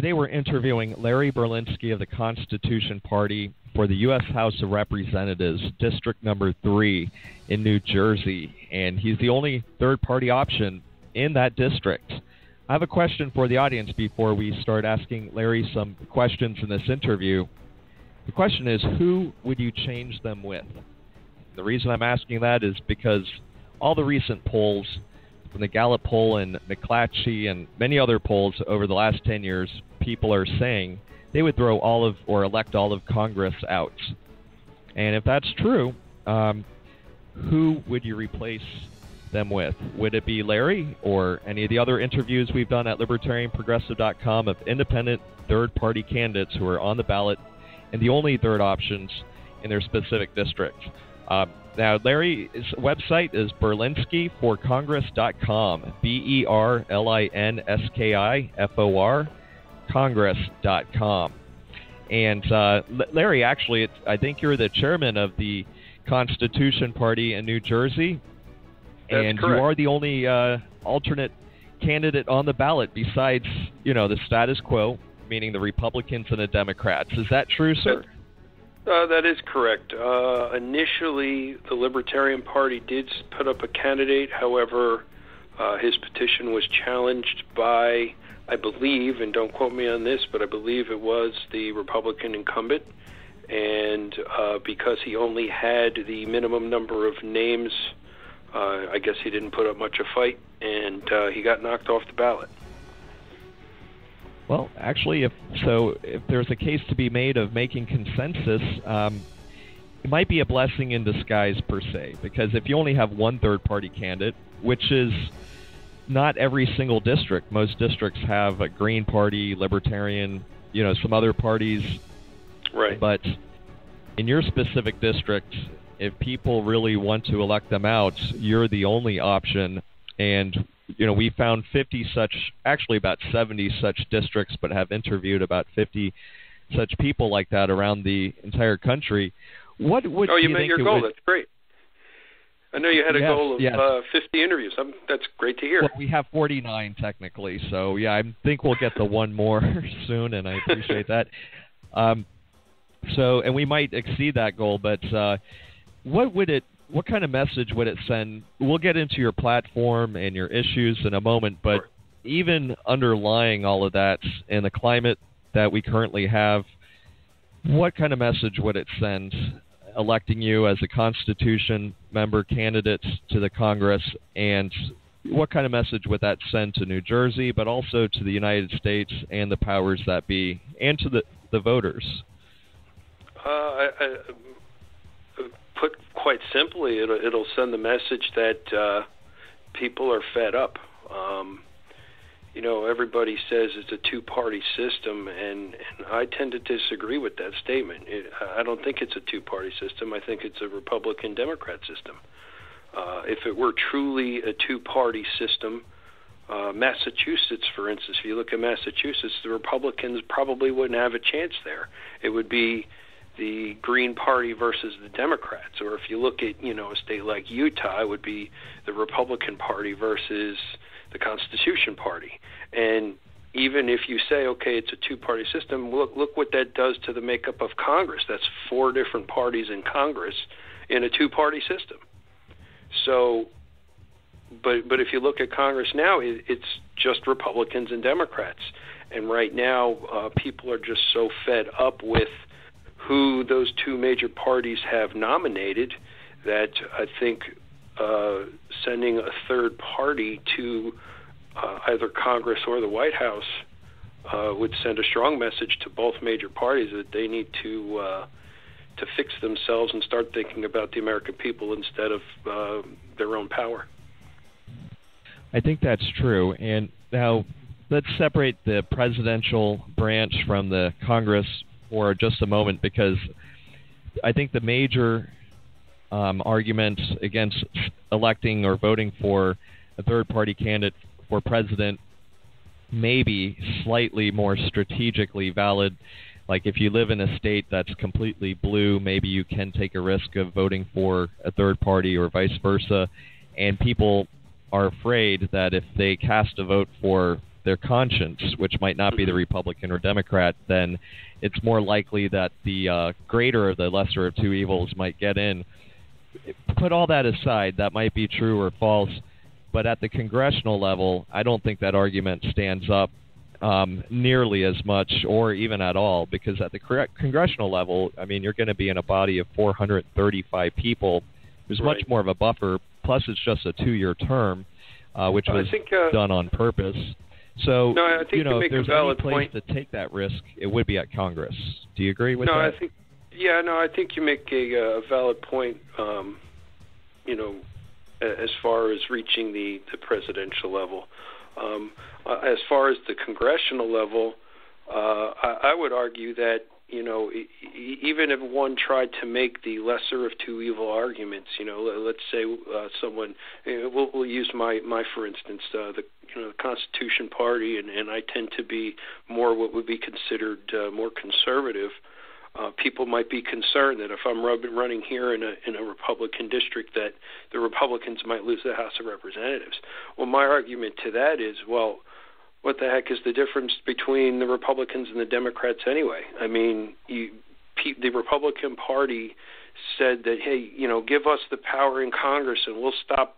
Today we're interviewing Larry Berlinski of the Constitution Party for the U.S. House of Representatives, District Number 3 in New Jersey, and he's the only third-party option in that district. I have a question for the audience before we start asking Larry some questions in this interview. The question is, who would you change them with? The reason I'm asking that is because all the recent polls, from the Gallup poll and McClatchy and many other polls over the last 10 years, people are saying they would throw all of or elect all of Congress out. And if that's true, who would you replace them with? Would it be Larry or any of the other interviews we've done at LibertarianProgressive.com of independent third-party candidates who are on the ballot and the only third options in their specific district? Now, Larry's website is berlinskiforcongress.com, BERLINSKIFOR, Congress.com. And Larry, actually, I think you're the chairman of the Constitution Party in New Jersey. That's and correct. You are the only alternate candidate on the ballot besides, the status quo, meaning the Republicans and the Democrats. Is that true, sir? That is correct. Initially, the Libertarian Party did put up a candidate. However, his petition was challenged by, I believe, and don't quote me on this, but I believe it was the Republican incumbent. And because he only had the minimum number of names, I guess he didn't put up much of a fight, and he got knocked off the ballot. Well, actually, if there's a case to be made of making consensus, it might be a blessing in disguise per se, because if you only have one third-party candidate, which is not every single district, most districts have a Green Party, Libertarian, some other parties. Right. But in your specific district, if people really want to elect them out, you're the only option. And we found 50 such, actually about 70 such districts, but have interviewed about 50 such people like that around the entire country. What would you met your goal? That's great. I know you had a goal of 50 interviews. That's great to hear. Well, we have 49 technically, so yeah, I think we'll get the one more soon, and I appreciate that. And we might exceed that goal, but what kind of message would it send? We'll get into your platform and your issues in a moment, but even underlying all of that and the climate that we currently have, what kind of message would it send electing you as a Constitution member candidate to the Congress, and what kind of message would that send to New Jersey, but also to the United States and the powers that be, and to the voters? Put quite simply, it'll send the message that people are fed up. Everybody says it's a two-party system, and I tend to disagree with that statement. I don't think it's a two-party system. I think it's a Republican-Democrat system. If it were truly a two-party system, Massachusetts, for instance, if you look at Massachusetts, the Republicans probably wouldn't have a chance there. It would be the Green Party versus the Democrats. Or if you look at, a state like Utah, it would be the Republican Party versus the Constitution Party. And even if you say, okay, it's a two-party system, look what that does to the makeup of Congress. That's 4 different parties in Congress in a two-party system. So, but if you look at Congress now, it's just Republicans and Democrats. And right now, people are just so fed up with who those 2 major parties have nominated that I think sending a third party to either Congress or the White House would send a strong message to both major parties that they need to fix themselves and start thinking about the American people instead of their own power. I think that's true. And now let's separate the presidential branch from the Congress for just a moment, because I think the major argument against electing or voting for a third-party candidate for president may be slightly more strategically valid. Like if you live in a state that's completely blue, maybe you can take a risk of voting for a third party or vice versa. And people are afraid that if they cast a vote for their conscience, which might not be the Republican or Democrat, then it's more likely that the greater or the lesser of two evils might get in. Put all that aside, that might be true or false, but at the congressional level, I don't think that argument stands up nearly as much or even at all, because at the congressional level, I mean, you're going to be in a body of 435 people. There's much more of a buffer, plus it's just a 2-year term, which was done on purpose. So, no, I think if there's any place to take that risk, it would be at Congress. Do you agree with that? I think you make a valid point, as far as reaching the presidential level. As far as the congressional level, I would argue that, even if one tried to make the lesser of two evil arguments, let's say someone, we'll use my for instance, the Constitution Party, and I tend to be more what would be considered more conservative. People might be concerned that if I'm running here in a Republican district, that the Republicans might lose the House of Representatives. Well, my argument to that is, well, what the heck is the difference between the Republicans and the Democrats anyway? I mean, the Republican Party said that, hey, give us the power in Congress and we'll stop,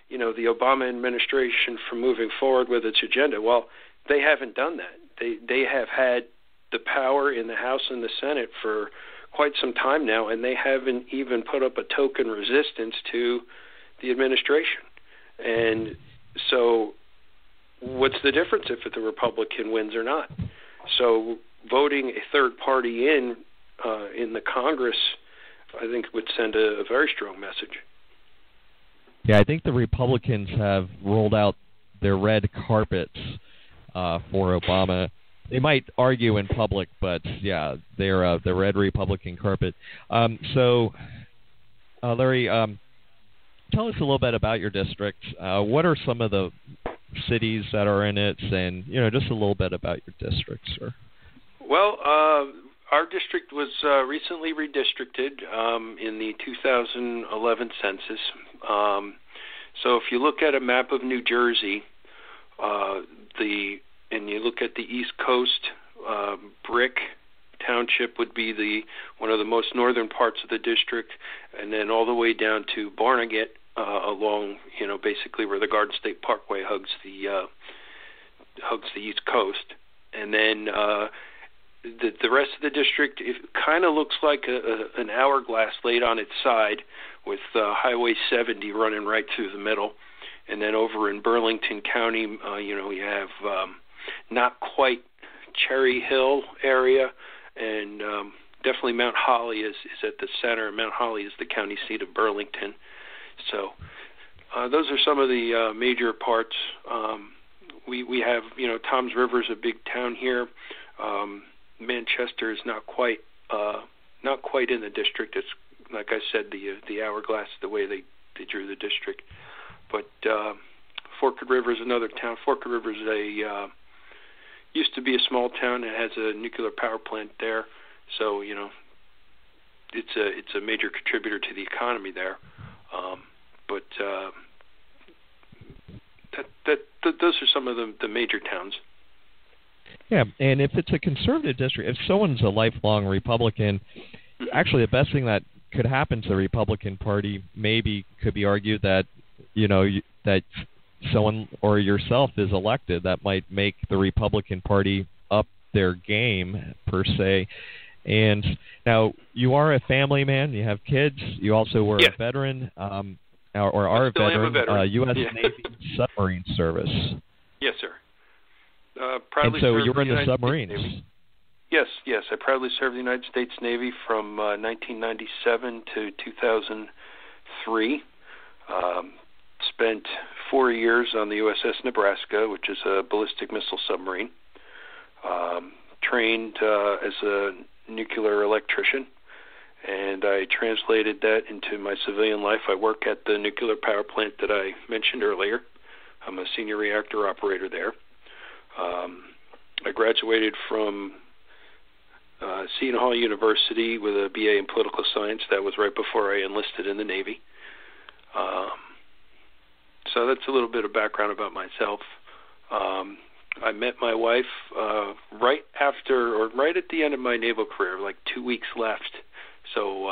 the Obama administration from moving forward with its agenda. Well, they haven't done that. They have had the power in the House and the Senate for quite some time now, and they haven't even put up a token resistance to the administration. And so what's the difference if the Republican wins or not? So voting a third party in the Congress, I think, would send a very strong message. Yeah, I think the Republicans have rolled out their red carpets for Obama. They might argue in public, but yeah, they're the red Republican carpet. So, Larry, tell us a little bit about your district. What are some of the cities that are in it, and just a little bit about your district, sir? Well, our district was recently redistricted in the 2011 census. So if you look at a map of New Jersey, and you look at the East Coast, Brick Township would be one of the most northern parts of the district, and then all the way down to Barnegat, along basically where the Garden State Parkway hugs the East Coast, and then the rest of the district, it kind of looks like an hourglass laid on its side, with Highway 70 running right through the middle, and then over in Burlington County, you have not quite Cherry Hill area, and definitely Mount Holly is at the center. Mount Holly is the county seat of Burlington. So those are some of the major parts. We have, Toms River is a big town here. Manchester is not quite in the district. It's, like I said, the hourglass, the way they drew the district. But Forked River is another town. Forked River is used to be a small town. It has a nuclear power plant there, so it's a major contributor to the economy there. But those are some of the major towns. Yeah, and if it's a conservative district, if someone's a lifelong Republican, actually the best thing that could happen to the Republican Party maybe could be argued that that someone or yourself is elected. That might make the Republican Party up their game, per se. And now, you are a family man. You have kids. You also were a veteran, or are a veteran, U.S. Navy submarine service. Yes, sir. And so you were in the submarines. Yes. I proudly served the United States Navy from 1997 to 2003. Spent 4 years on the USS Nebraska, which is a ballistic missile submarine. Trained as a nuclear electrician, and I translated that into my civilian life. I work at the nuclear power plant that I mentioned earlier. I'm a senior reactor operator there. I graduated from Seton Hall University with a BA in political science. That was right before I enlisted in the Navy. So that's a little bit of background about myself. I met my wife right after, or right at the end of my naval career, like 2 weeks left. So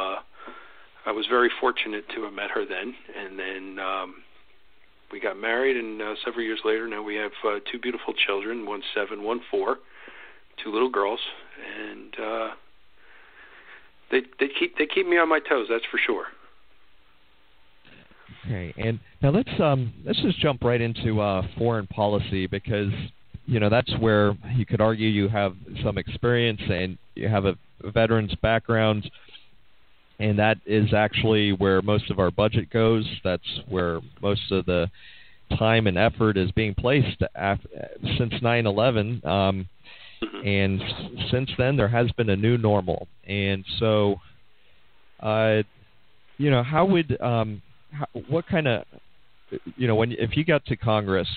I was very fortunate to have met her then. And then we got married, and several years later, now we have 2 beautiful children, 1 7, 1 4, 2 little girls, and they keep me on my toes. That's for sure. Okay, and now let's just jump right into foreign policy, because that's where you could argue you have some experience and you have a veteran's background, and that is actually where most of our budget goes. That's where most of the time and effort is being placed since 9/11, and since then there has been a new normal. And so, how would what kind of, if you got to Congress,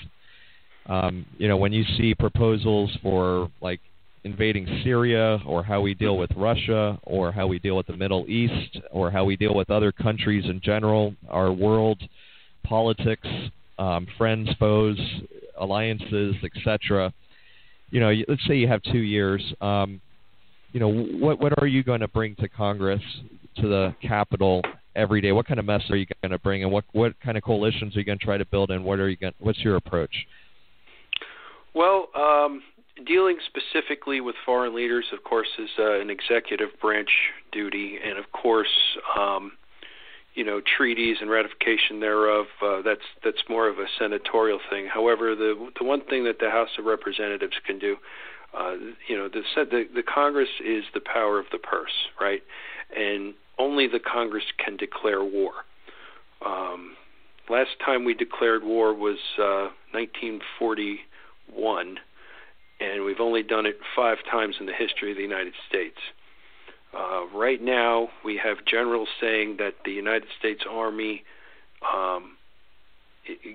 when you see proposals for like invading Syria, or how we deal with Russia, or how we deal with the Middle East, or how we deal with other countries in general, our world politics, friends, foes, alliances, etc. Let's say you have 2 years. What are you going to bring to Congress, to the Capitol every day? What kind of mess are you going to bring, and what kind of coalitions are you going to try to build, and what's your approach? Well, dealing specifically with foreign leaders, of course, is an executive branch duty, and of course, treaties and ratification thereof, that's more of a senatorial thing. However, the one thing that the House of Representatives can do, the Congress is the power of the purse, right? And only the Congress can declare war. Last time we declared war was 1941, and we've only done it 5 times in the history of the United States. Right now, we have generals saying that the United States Army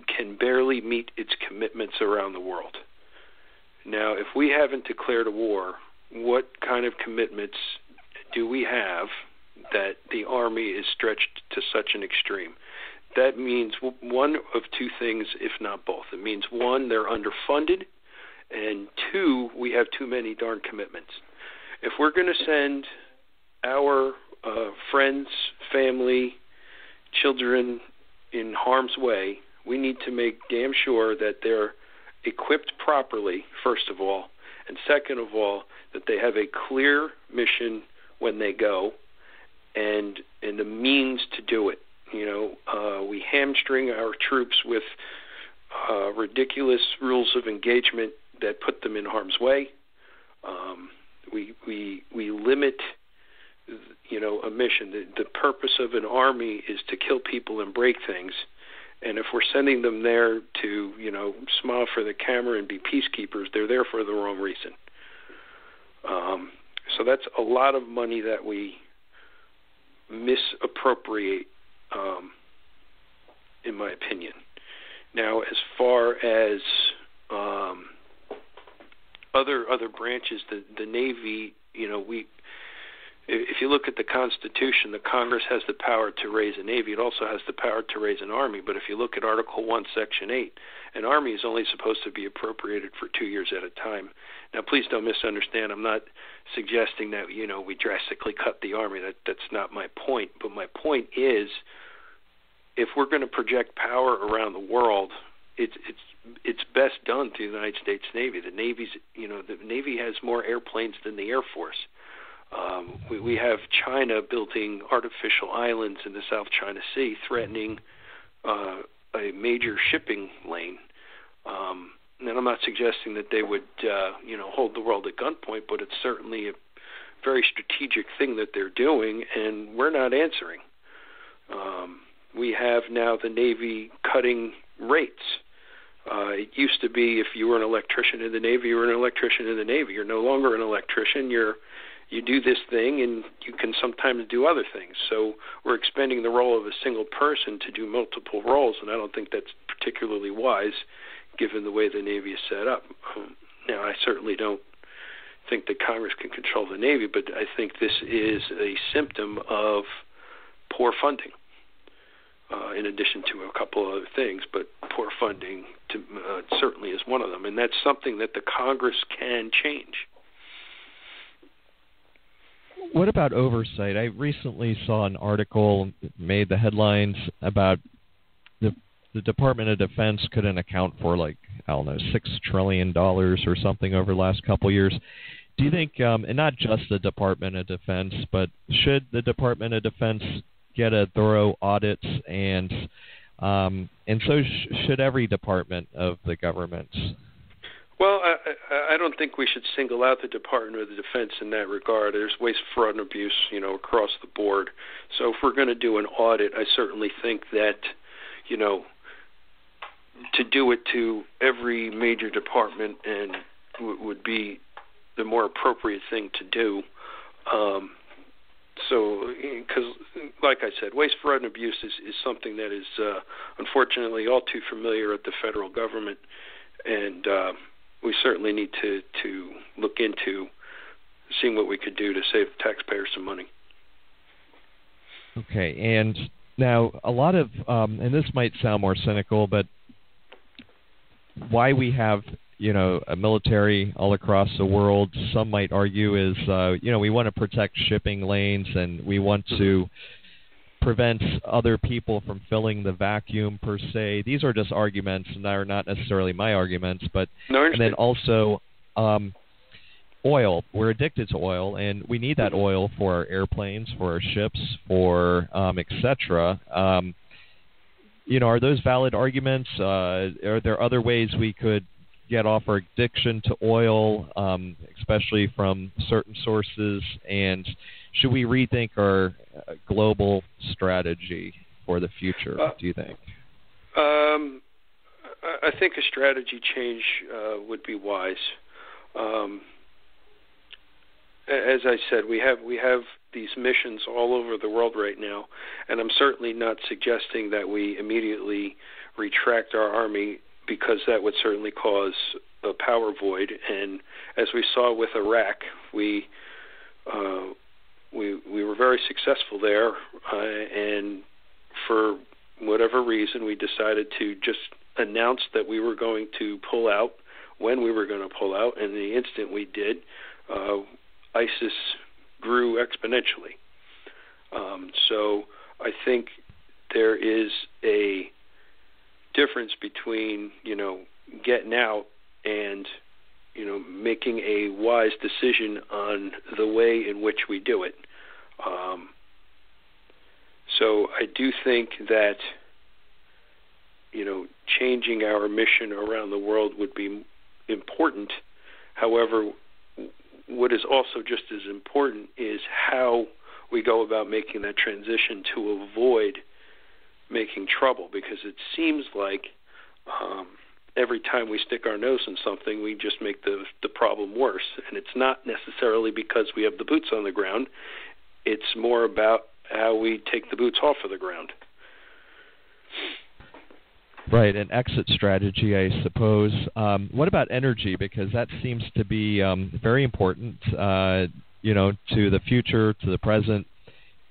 can barely meet its commitments around the world. Now, if we haven't declared a war, what kind of commitments do we have that the Army is stretched to such an extreme? That means one of 2 things, if not both. It means, 1, they're underfunded, and 2, we have too many darn commitments. If we're going to send our friends, family, children in harm's way, we need to make damn sure that they're equipped properly, first of all, and second of all, that they have a clear mission when they go, and the means to do it. We hamstring our troops with ridiculous rules of engagement that put them in harm's way. We limit, a mission. The purpose of an army is to kill people and break things. And if we're sending them there to, smile for the camera and be peacekeepers, they're there for the wrong reason. So that's a lot of money that we misappropriate, in my opinion. Now, as far as other branches, the Navy, if you look at the Constitution, the Congress has the power to raise a Navy. It also has the power to raise an Army. But if you look at Article 1, Section 8, an Army is only supposed to be appropriated for 2 years at a time. Now, please don't misunderstand. I'm not suggesting that, we drastically cut the Army. That's not my point. But my point is, if we're going to project power around the world, it's best done through the United States Navy. The Navy has more airplanes than the Air Force. We have China building artificial islands in the South China Sea, threatening a major shipping lane. And I'm not suggesting that they would, hold the world at gunpoint, but it's certainly a very strategic thing that they're doing, and we're not answering. We have now the Navy cutting rates. It used to be if you were an electrician in the Navy, you were an electrician in the Navy. You're no longer an electrician. You do this thing, and you can sometimes do other things. So we're expanding the role of a single person to do multiple roles, and I don't think that's particularly wise given the way the Navy is set up. Now, I certainly don't think that Congress can control the Navy, but I think this is a symptom of poor funding. in addition to a couple other things, but poor funding certainly is one of them, and that's something that the Congress can change. What about oversight? I recently saw an article made the headlines about the Department of Defense couldn't account for $6 trillion or something over the last couple of years. Do you think, and not just the Department of Defense, but should the Department of Defense get a thorough audit, and so should every department of the government? Well, I don't think we should single out the Department of the Defense in that regard. There's waste, fraud, and abuse, across the board. So if we're going to do an audit, I certainly think that, to do it to every major department and would be the more appropriate thing to do. Because, like I said, waste, fraud, and abuse is something that is unfortunately all too familiar at the federal government, and we certainly need to look into seeing what we could do to save the taxpayers some money. Okay, and now a lot of, and this might sound more cynical, but why we have a military all across the world, some might argue, is we want to protect shipping lanes, and we want to prevent other people from filling the vacuum per se. These are just arguments, and they're not necessarily my arguments. But and then also oil. We're addicted to oil, and we need that oil for our airplanes, for our ships, for etc. Are those valid arguments? Are there other ways we could get off our addiction to oil, especially from certain sources? And should we rethink our global strategy for the future, do you think? I think a strategy change would be wise. As I said, we have these missions all over the world right now, and I'm certainly not suggesting that we immediately retract our army, because that would certainly cause a power void. And as we saw with Iraq, we were very successful there, and for whatever reason, we decided to just announce that we were going to pull out when we were going to pull out, and the instant we did, ISIS grew exponentially. So I think there is a difference between getting out and making a wise decision on the way in which we do it. So I do think that changing our mission around the world would be important. However, what is also just as important is how we go about making that transition to avoid making trouble, because it seems like every time we stick our nose in something, we just make the problem worse. And it's not necessarily because we have the boots on the ground. It's more about how we take the boots off of the ground. Right, an exit strategy, I suppose. What about energy? Because that seems to be very important, to the future, to the present.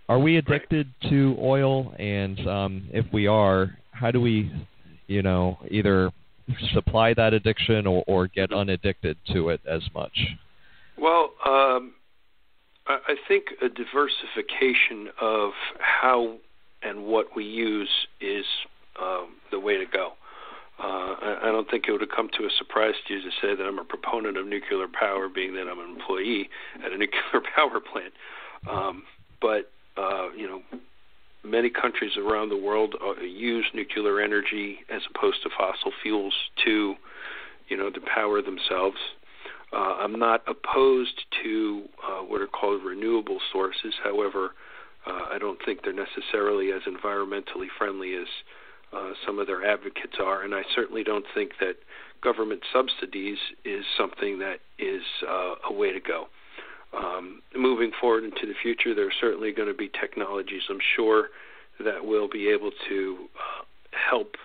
Are we addicted to oil? And if we are, how do we, either supply that addiction or get unaddicted to it as much? Well, I think a diversification of how and what we use is the way to go. I don't think it would have come to a surprise to you to say that I'm a proponent of nuclear power, being that I'm an employee at a nuclear power plant. But many countries around the world use nuclear energy as opposed to fossil fuels to power themselves. I'm not opposed to what are called renewable sources. However, I don't think they're necessarily as environmentally friendly as some of their advocates are, and I certainly don't think that government subsidies is something that is a way to go. Moving forward into the future, there are certainly going to be technologies, I'm sure, that will be able to help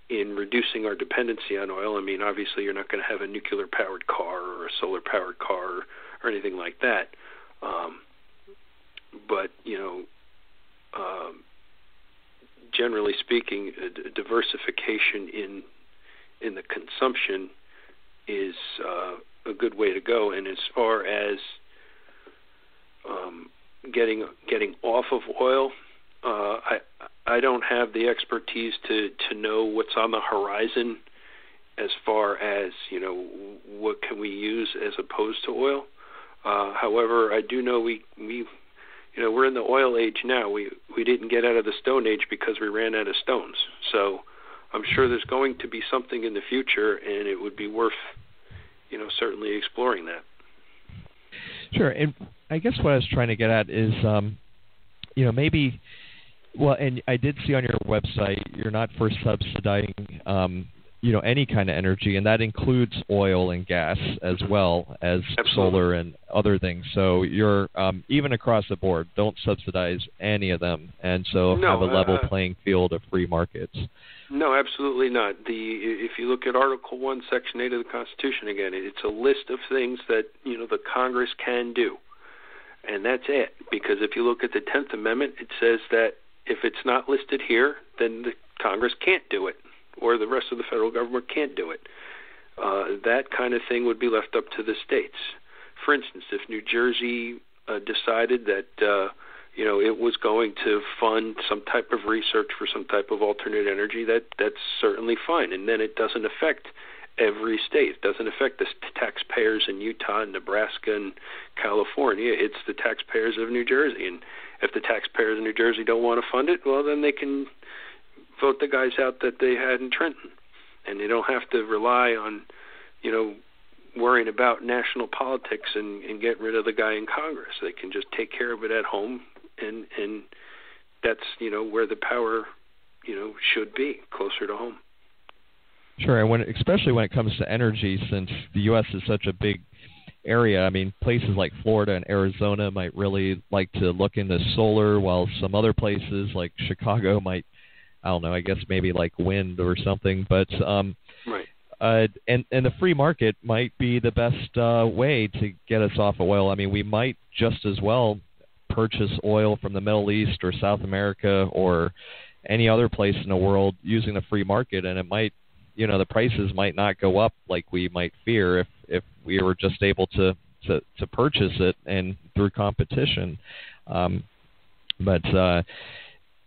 in reducing our dependency on oil. I mean, obviously, you're not going to have a nuclear-powered car or a solar-powered car or anything like that. But, generally speaking, diversification in the consumption is a good way to go. And as far as getting off of oil, I don't have the expertise to know what's on the horizon as far as, what can we use as opposed to oil. However, I do know we're in the oil age now. We didn't get out of the Stone Age because we ran out of stones. So I'm sure there's going to be something in the future, and it would be worth, certainly exploring that. Sure, and I guess what I was trying to get at is, maybe, and I did see on your website you're not for subsidizing, any kind of energy, and that includes oil and gas as well as Absolutely. Solar and other things. So you're, even across the board, don't subsidize any of them, and so have a level playing field of free markets. No, absolutely not. If you look at Article 1, Section 8 of the Constitution, again, it's a list of things that, the Congress can do. And that's it. Because if you look at the 10th Amendment, it says that if it's not listed here, then the Congress can't do it, or the rest of the federal government can't do it. That kind of thing would be left up to the states. For instance, if New Jersey decided that it was going to fund some type of research for some type of alternate energy, that's certainly fine. And then it doesn't affect every state. It doesn't affect the taxpayers in Utah, Nebraska, and California. It's the taxpayers of New Jersey. And if the taxpayers in New Jersey don't want to fund it, well, then they can vote the guys out that they had in Trenton. And they don't have to rely on, worrying about national politics and get rid of the guy in Congress. They can just take care of it at home, and that's, where the power, should be, closer to home. Sure, and especially when it comes to energy, since the U.S. is such a big area, I mean, places like Florida and Arizona might really like to look into solar, while some other places like Chicago might, I don't know, I guess maybe like wind or something. But right. And the free market might be the best way to get us off of oil. I mean, we might just as well purchase oil from the Middle East or South America or any other place in the world using the free market, and it might, the prices might not go up like we might fear if we were just able to purchase it and through competition.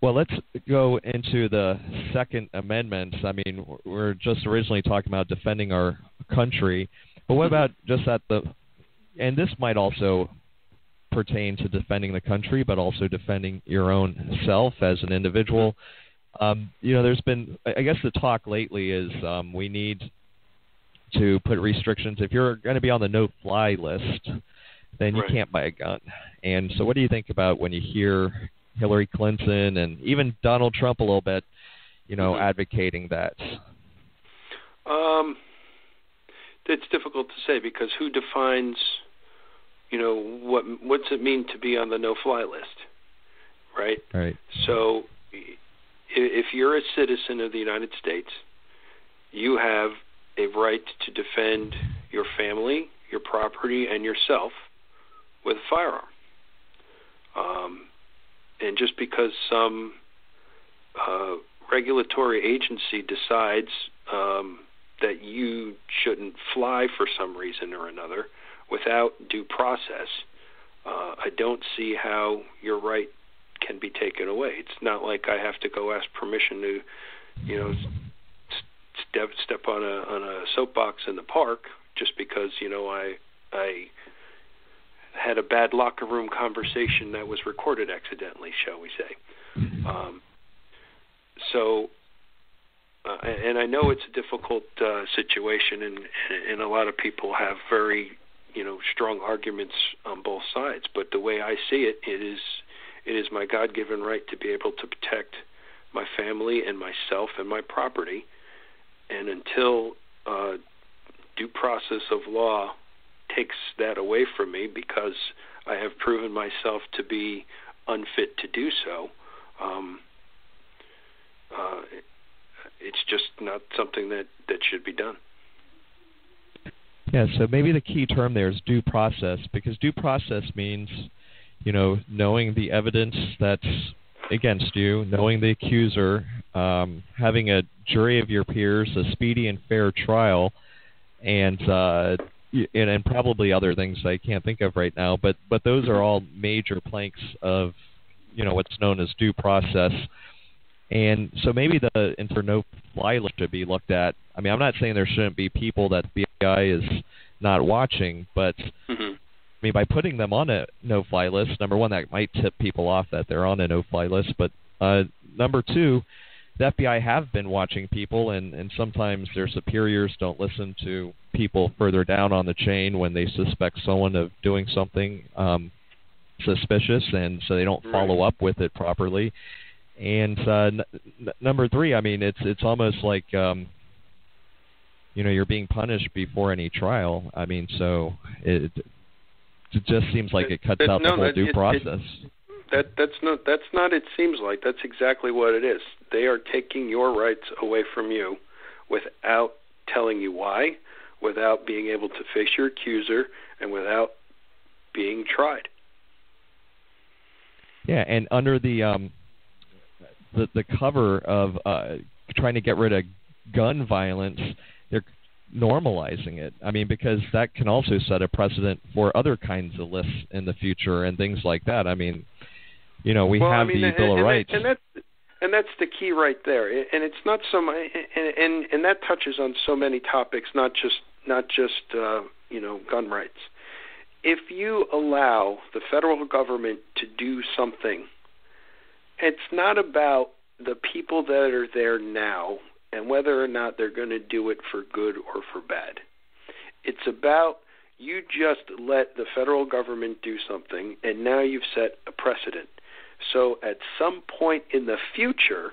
Well, let's go into the Second Amendment. I mean, we're just originally talking about defending our country, but what about just and this might also pertain to defending the country, but also defending your own self as an individual. There's been, I guess the talk lately is we need to put restrictions. If you're going to be on the no-fly list, then you can't buy a gun. And so what do you think about when you hear Hillary Clinton and even Donald Trump a little bit, advocating that? It's difficult to say, because who defines, what's it mean to be on the no-fly list, right? Right. So if you're a citizen of the United States, you have a right to defend your family, your property, and yourself with a firearm. And just because some regulatory agency decides that you shouldn't fly for some reason or another without due process, I don't see how your right can be taken away. It's not like I have to go ask permission to, step on a soapbox in the park just because, I had a bad locker room conversation that was recorded accidentally, shall we say. And I know it's a difficult situation, and a lot of people have very, strong arguments on both sides. But the way I see it, it is my God-given right to be able to protect my family and myself and my property. And until due process of law takes that away from me because I have proven myself to be unfit to do so, it's just not something that should be done. Yeah, so maybe the key term there is due process, because due process means, knowing the evidence that's against you, knowing the accuser, having a jury of your peers, a speedy and fair trial, and probably other things I can't think of right now. But those are all major planks of what's known as due process. And so maybe the no-fly list should be looked at. I mean, I'm not saying there shouldn't be people that the FBI is not watching, but I mean, by putting them on a no-fly list, number one, that might tip people off that they're on a no-fly list. But number two, the FBI have been watching people, and sometimes their superiors don't listen to people further down on the chain when they suspect someone of doing something suspicious, and so they don't follow up with it properly. And number three, I mean, it's almost like you're being punished before any trial. I mean, so it just seems like it cuts out the whole due process. That's not. It seems like that's exactly what it is. They are taking your rights away from you without telling you why, without being able to face your accuser, and without being tried. Yeah, and under the cover of trying to get rid of gun violence, they're normalizing it. I mean, because that can also set a precedent for other kinds of lists in the future and things like that. I mean, the Bill of Rights. And that's the key right there. And it's not so much, and that touches on so many topics, not just gun rights. If you allow the federal government to do something, it's not about the people that are there now and whether or not they're going to do it for good or for bad. It's about you just let the federal government do something, and now you've set a precedent. So at some point in the future,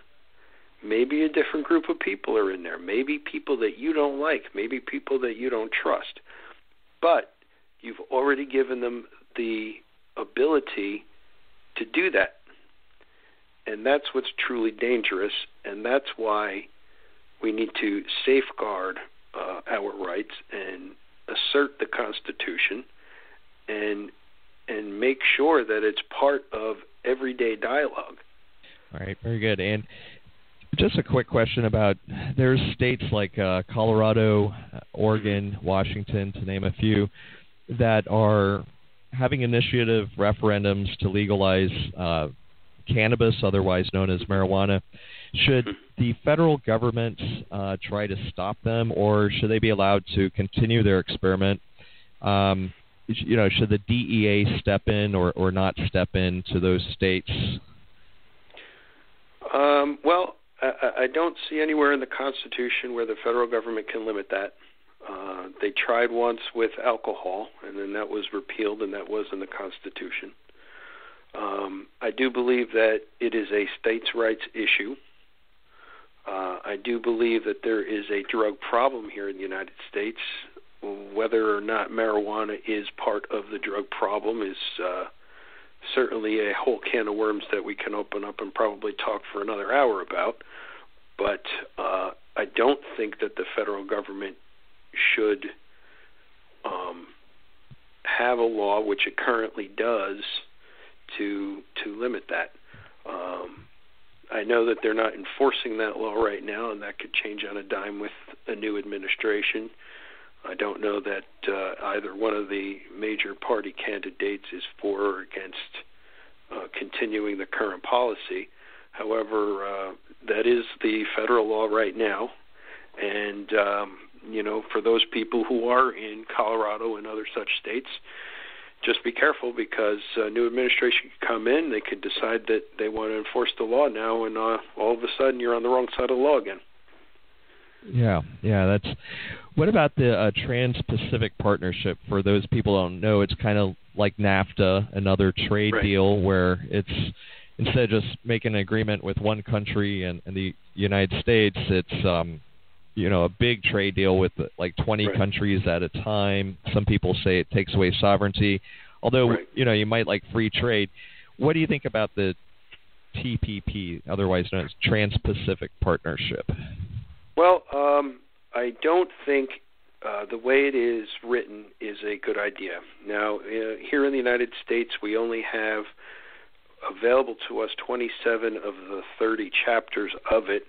maybe a different group of people are in there, maybe people that you don't like, maybe people that you don't trust. But you've already given them the ability to do that. And that's what's truly dangerous, and that's why we need to safeguard our rights and assert the Constitution and make sure that it's part of everyday dialogue. All right, very good. And just a quick question about, there's states like Colorado, Oregon, Washington, to name a few, that are having initiative referendums to legalize cannabis, otherwise known as marijuana. Should the federal government try to stop them, or should they be allowed to continue their experiment? Should the DEA step in or not step in to those states? Well, I don't see anywhere in the Constitution where the federal government can limit that. They tried once with alcohol, and then that was repealed, and that was in the Constitution. I do believe that it is a states' rights issue. I do believe that there is a drug problem here in the United States. Whether or not marijuana is part of the drug problem is certainly a whole can of worms that we can open up and probably talk for another hour about. But I don't think that the federal government should have a law, which it currently does, to limit that. I know that they're not enforcing that law right now, and that could change on a dime with a new administration. I don't know that either one of the major party candidates is for or against continuing the current policy. However, that is the federal law right now, and for those people who are in Colorado and other such states, just be careful, because a new administration could come in, they could decide that they want to enforce the law now, and all of a sudden you're on the wrong side of the law again. Yeah, that's. What about the Trans-Pacific Partnership? For those people who don't know, it's kind of like NAFTA, another trade deal where it's, instead of just making an agreement with one country and the United States, it's a big trade deal with like 20 countries at a time. Some people say it takes away sovereignty, although you might like free trade. What do you think about the TPP, otherwise known as Trans-Pacific Partnership? Well, I don't think the way it is written is a good idea. Now, here in the United States, we only have available to us 27 of the 30 chapters of it.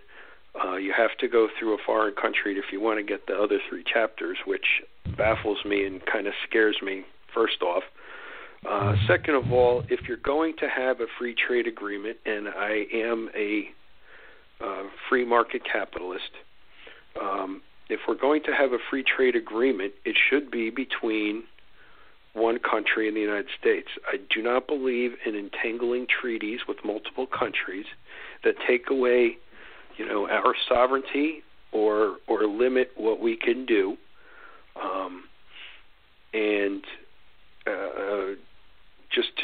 You have to go through a foreign country if you want to get the other 3 chapters, which baffles me and kind of scares me, first off. Second of all, if you're going to have a free trade agreement, and I am a free market capitalist, if we're going to have a free trade agreement, it should be between one country and the United States. I do not believe in entangling treaties with multiple countries that take away, our sovereignty or limit what we can do.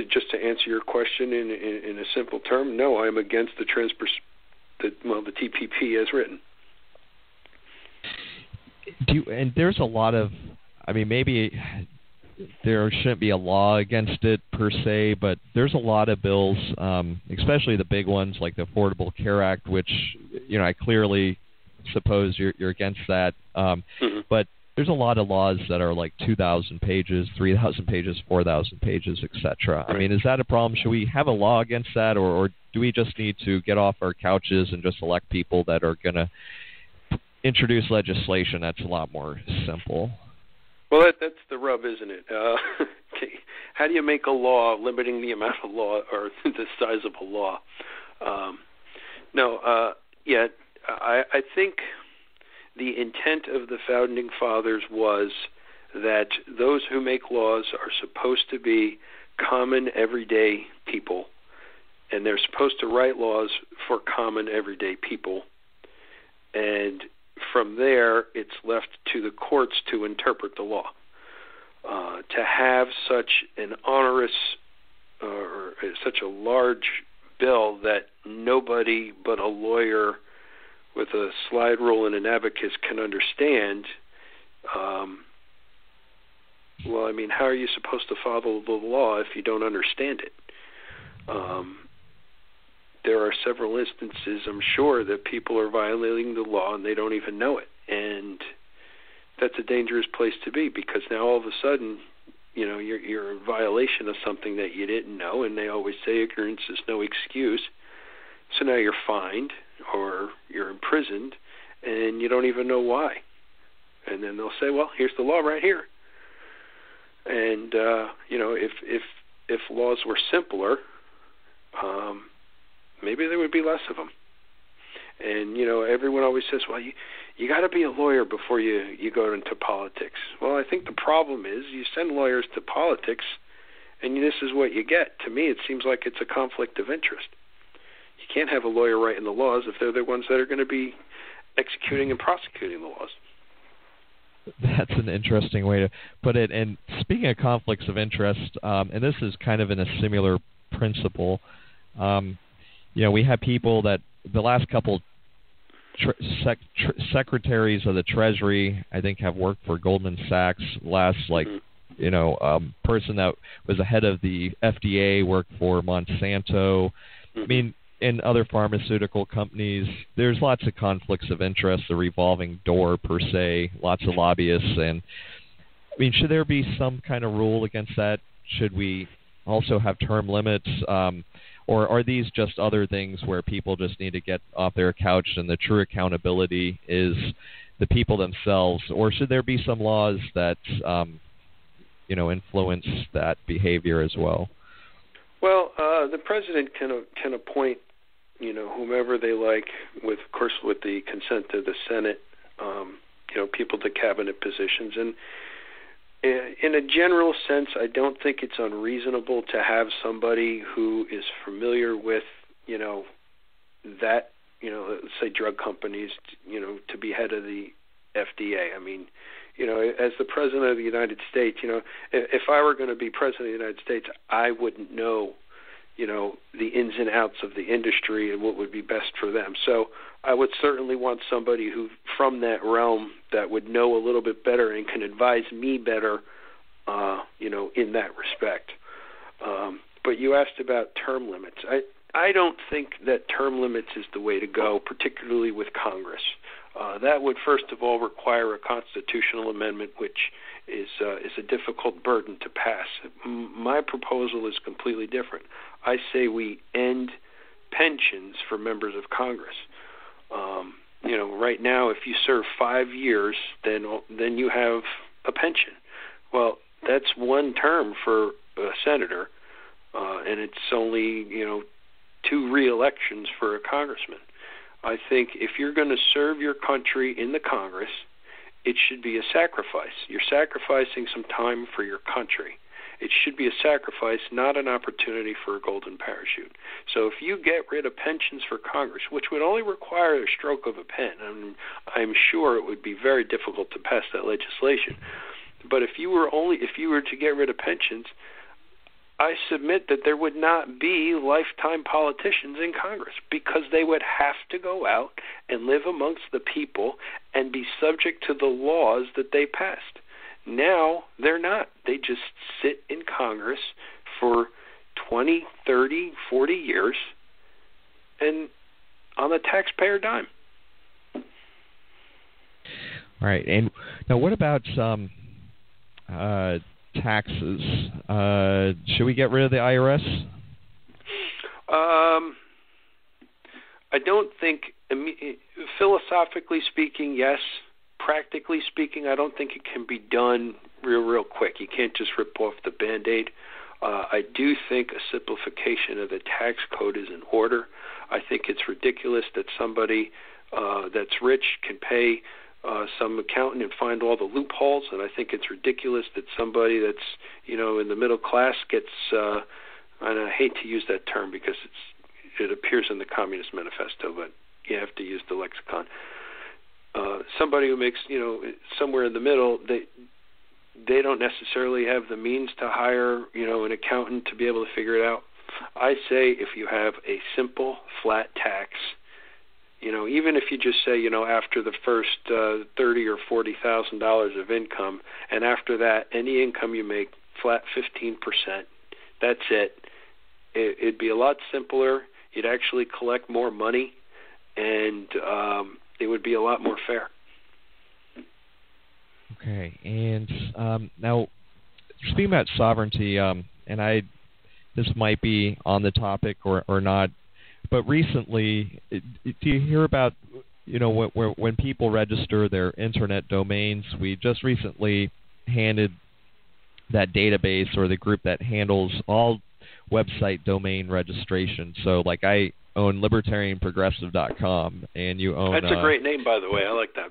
Just to answer your question in a simple term, no, I'm against the TPP as written. And there's a lot of, maybe there shouldn't be a law against it per se, but there's a lot of bills, especially the big ones like the Affordable Care Act, which, I clearly suppose you're against that. But there's a lot of laws that are like 2,000 pages, 3,000 pages, 4,000 pages, etc. Right. Is that a problem? Should we have a law against that, or do we just need to get off our couches and just elect people that are going to introduce legislation that's a lot more simple? Well, that's the rub, isn't it? How do you make a law limiting the amount of law or the size of a law? I think the intent of the Founding Fathers was that those who make laws are supposed to be common, everyday people, and they're supposed to write laws for common, everyday people. And from there, it's left to the courts to interpret the law. To have such an onerous or such a large bill that nobody but a lawyer with a slide rule and an abacus can understand, how are you supposed to follow the law if you don't understand it? There are several instances, I'm sure, that people are violating the law and they don't even know it. And that's a dangerous place to be, because now all of a sudden, you're in violation of something that you didn't know, and they always say ignorance is no excuse. So now you're fined or you're imprisoned and you don't even know why. And then they'll say, well, here's the law right here. And, if laws were simpler, maybe there would be less of them. And, everyone always says, well, you got to be a lawyer before you go into politics. Well, I think the problem is you send lawyers to politics and this is what you get. To me, it seems like it's a conflict of interest. You can't have a lawyer writing the laws if they're the ones that are going to be executing and prosecuting the laws. That's an interesting way to put it. And speaking of conflicts of interest, and this is kind of in a similar principle, we have people that the last couple secretaries of the Treasury, I think, have worked for Goldman Sachs. Last, person that was the head of the FDA worked for Monsanto. In other pharmaceutical companies, there's lots of conflicts of interest, the revolving door per se, lots of lobbyists. And should there be some kind of rule against that? Should we also have term limits? Or are these just other things where people just need to get off their couch and the true accountability is the people themselves? Or should there be some laws that, influence that behavior as well? Well, the president can appoint, whomever they like, with the consent of the Senate, people to cabinet positions. And in a general sense, I don't think it's unreasonable to have somebody who is familiar with, let's say drug companies, to be head of the FDA. As the president of the United States, if I were going to be president of the United States, I wouldn't know, the ins and outs of the industry and what would be best for them. So I would certainly want somebody who, from that realm, that would know a little bit better and can advise me better, in that respect. But you asked about term limits. I don't think that term limits is the way to go, particularly with Congress. That would first of all require a constitutional amendment, which is a difficult burden to pass. My proposal is completely different. I say we end pensions for members of Congress. Right now, if you serve 5 years, then you have a pension. Well, that's one term for a senator, and it's only 2 re-elections for a congressman. I think if you're going to serve your country in the Congress, it should be a sacrifice. You're sacrificing some time for your country. It should be a sacrifice, not an opportunity for a golden parachute. So if you get rid of pensions for Congress, which would only require a stroke of a pen, I'm sure it would be very difficult to pass that legislation. But if you were to get rid of pensions, I submit that there would not be lifetime politicians in Congress, because they would have to go out and live amongst the people and be subject to the laws that they passed. Now they're not. They just sit in Congress for 20, 30, 40 years and on the taxpayer dime. All right. And now what about taxes? Should we get rid of the IRS? I don't think, philosophically speaking, yes. Practically speaking, I don't think it can be done real quick. You can't just rip off the Band-Aid. I do think a simplification of the tax code is in order. I think it's ridiculous that somebody that's rich can pay some accountant and find all the loopholes, and I think it's ridiculous that somebody that's in the middle class gets and I hate to use that term because it appears in the Communist Manifesto, but you have to use the lexicon. Somebody who makes somewhere in the middle, they don't necessarily have the means to hire an accountant to be able to figure it out. I say if you have a simple flat tax, even if you just say, after the first $30,000 or $40,000 of income, and after that, any income you make, flat 15%, that's it. It'd be a lot simpler. You'd actually collect more money, and it would be a lot more fair. Okay, and now speaking about sovereignty, this might be on the topic or not. But recently, do you hear about, when people register their internet domains? We just recently handed that database, or the group that handles all website domain registration. So, like, I own libertarianprogressive.com, and you own... That's a great name, by the way. I like that.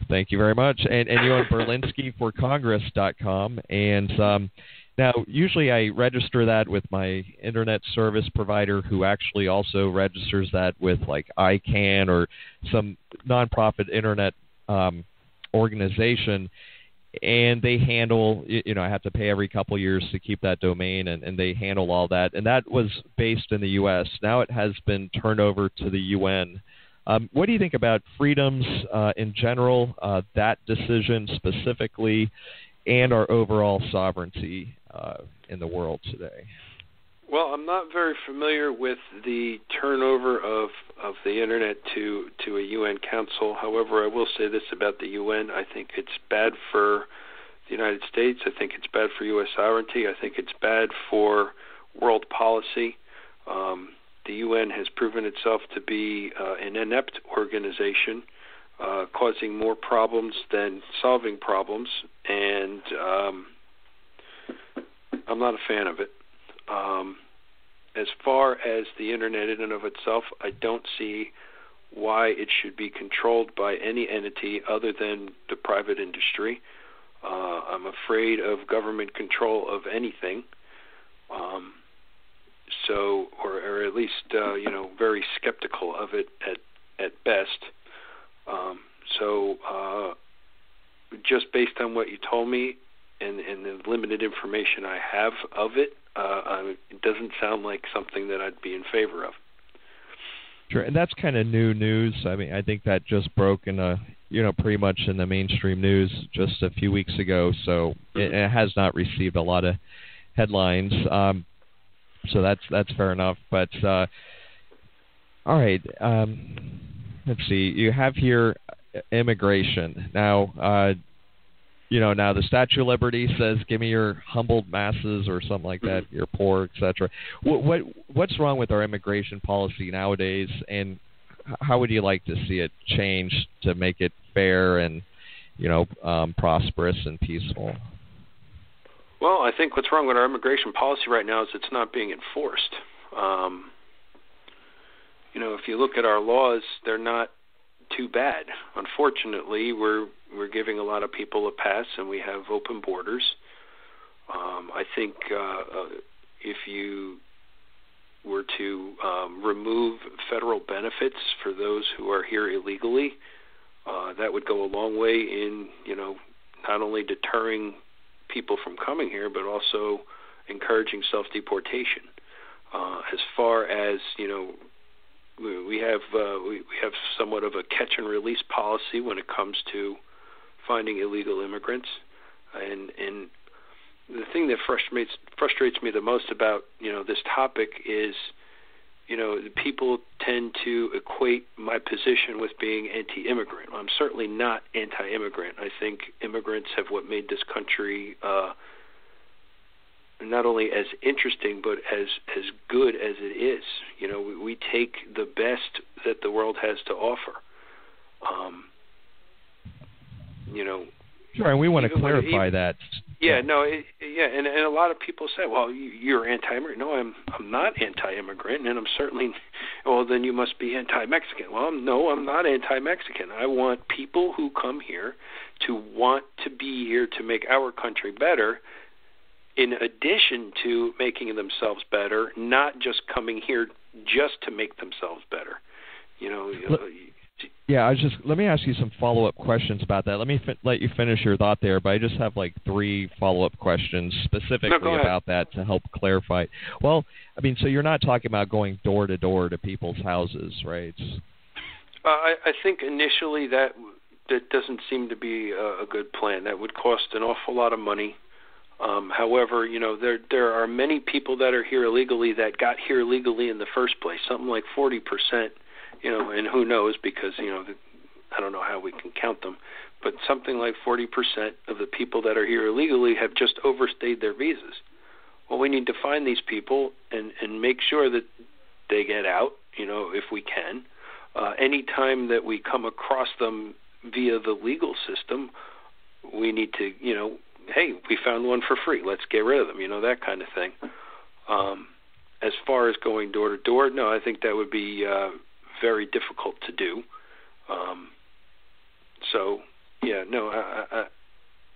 Thank you very much. And you own berlinskiforcongress.com, and... Now, usually I register that with my internet service provider, who actually also registers that with, like, ICANN or some nonprofit internet organization, and they handle, I have to pay every couple of years to keep that domain, and they handle all that. And that was based in the U.S. Now it has been turned over to the UN. What do you think about freedoms in general, that decision specifically, and our overall sovereignty in the world today? Well, I'm not very familiar with the turnover of the Internet to a UN council. However, I will say this about the UN. I think it's bad for the United States. I think it's bad for U.S. sovereignty. I think it's bad for world policy. The UN has proven itself to be an inept organization, causing more problems than solving problems, and I'm not a fan of it. As far as the Internet in and of itself, I don't see why it should be controlled by any entity other than the private industry. I'm afraid of government control of anything, or at least very skeptical of it at best. Just based on what you told me and the limited information I have of it, it doesn't sound like something that I'd be in favor of. Sure, and that's kind of new news. I mean, I think that just broke in pretty much in the mainstream news just a few weeks ago. So it has not received a lot of headlines. So that's fair enough. But all right, let's see. You have here immigration. Now, now the Statue of Liberty says, "Give me your humbled masses," or something like that. You're poor, etc. What's wrong with our immigration policy nowadays, and how would you like to see it change to make it fair and prosperous and peaceful? Well, I think what's wrong with our immigration policy right now is it's not being enforced. If you look at our laws, they're not too bad. Unfortunately, we're giving a lot of people a pass, and we have open borders. I think if you were to remove federal benefits for those who are here illegally, that would go a long way in, not only deterring people from coming here, but also encouraging self-deportation. As far as, we have somewhat of a catch and release policy when it comes to finding illegal immigrants, and the thing that frustrates me the most about this topic is people tend to equate my position with being anti-immigrant. I'm certainly not anti-immigrant. I think immigrants have what made this country not only as interesting but as good as it is. We take the best that the world has to offer. Sure, and we want to clarify that. And a lot of people say, "Well, you're anti-immigrant." No, I'm not anti-immigrant, and I'm certainly. Well, then you must be anti-Mexican. Well, no, I'm not anti-Mexican. I want people who come here to want to be here to make our country better, in addition to making themselves better, not just coming here just to make themselves better. Let me ask you some follow-up questions about that. Let me let you finish your thought there, but I just have like 3 follow-up questions specifically about that to help clarify. Well, so you're not talking about going door to door to people's houses, right? I think initially that doesn't seem to be a good plan. That would cost an awful lot of money. However, there are many people that are here illegally that got here legally in the first place, something like 40%. And who knows, because, I don't know how we can count them, but something like 40% of the people that are here illegally have just overstayed their visas. Well, we need to find these people and make sure that they get out, if we can. Anytime that we come across them via the legal system, we need to, hey, we found one for free, let's get rid of them, that kind of thing. As far as going door to door, no, I think that would be very difficult to do.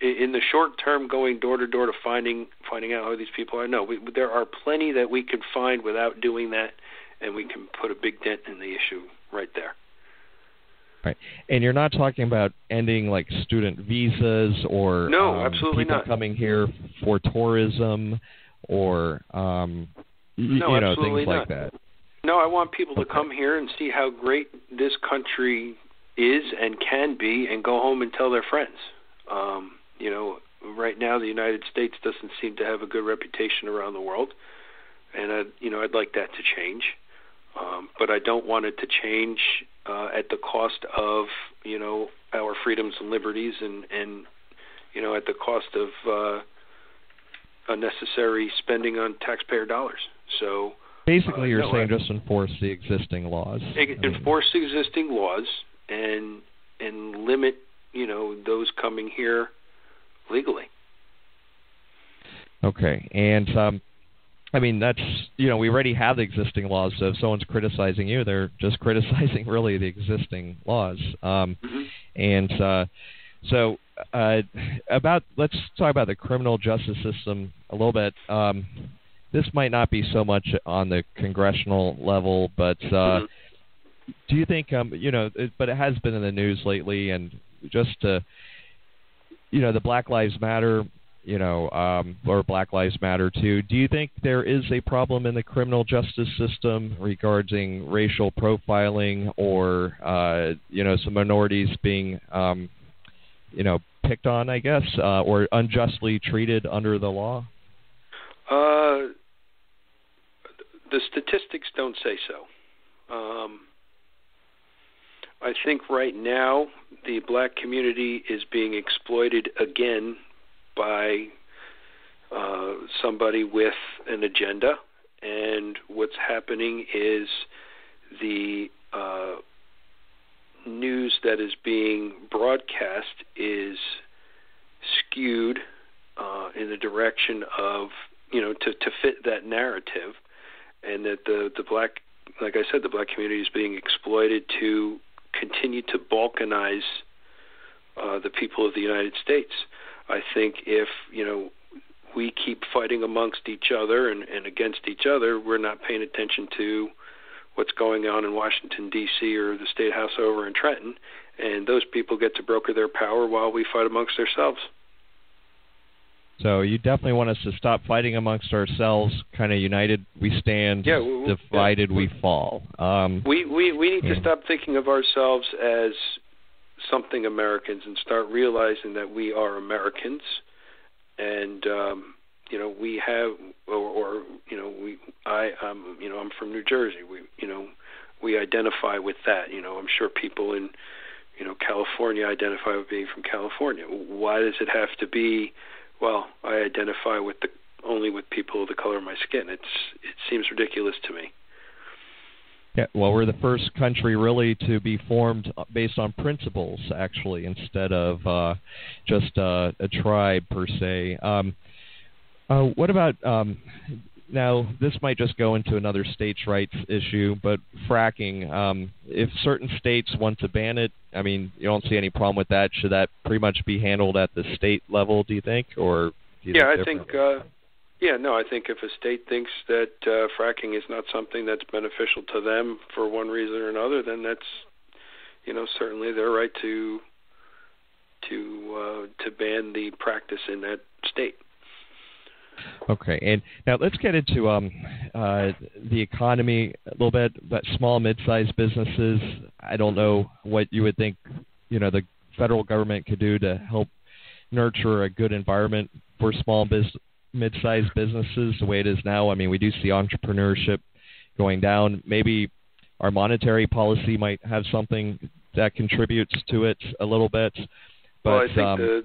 In the short term, going door to door to finding out who these people are, no, there are plenty that we can find without doing that, and we can put a big dent in the issue right there. Right, and you're not talking about ending like student visas or absolutely people not. coming here for tourism or things like that. No, I want people to come here and see how great this country is and can be, and go home and tell their friends. Right now the United States doesn't seem to have a good reputation around the world, and I'd like that to change. But I don't want it to change at the cost of our freedoms and liberties, and at the cost of unnecessary spending on taxpayer dollars. So. Basically, you're saying just enforce the existing laws. Enforce the existing laws and limit, those coming here legally. Okay, and that's we already have the existing laws. So if someone's criticizing you, they're just criticizing really the existing laws. And so let's talk about the criminal justice system a little bit. This might not be so much on the congressional level, but do you think, but it has been in the news lately, and just the Black Lives Matter, or Black Lives Matter too. Do you think there is a problem in the criminal justice system regarding racial profiling or, some minorities being, picked on, I guess, or unjustly treated under the law? The statistics don't say so. I think right now the black community is being exploited again by somebody with an agenda, and what's happening is the news that is being broadcast is skewed in the direction of, to fit that narrative, and that the black, like I said, the black community is being exploited to continue to balkanize the people of the United States. I think if, we keep fighting amongst each other and against each other, we're not paying attention to what's going on in Washington, D.C. or the State House over in Trenton, and those people get to broker their power while we fight amongst ourselves. So you definitely want us to stop fighting amongst ourselves, kind of united we stand, divided we fall. We need to stop thinking of ourselves as something Americans and start realizing that we are Americans, and we have, I'm from New Jersey. We identify with that. I'm sure people in California identify with being from California. Why does it have to be? Well, I identify only with people of the color of my skin. It seems ridiculous to me. Yeah, well, we're the first country really to be formed based on principles, actually, instead of just a tribe per se. What about now? This might just go into another states' rights issue, but fracking. If certain states want to ban it, I mean, you don't see any problem with that. Should that pretty much be handled at the state level, do you think? Or do you I think I think if a state thinks that fracking is not something that's beneficial to them for one reason or another, then that's certainly their right to ban the practice in that state. Okay, and now let's get into the economy a little bit. But small, mid-sized businesses, I don't know what you would think, the federal government could do to help nurture a good environment for small mid-sized businesses the way it is now. I mean, we do see entrepreneurship going down. Maybe our monetary policy might have something that contributes to it a little bit. But, well, I think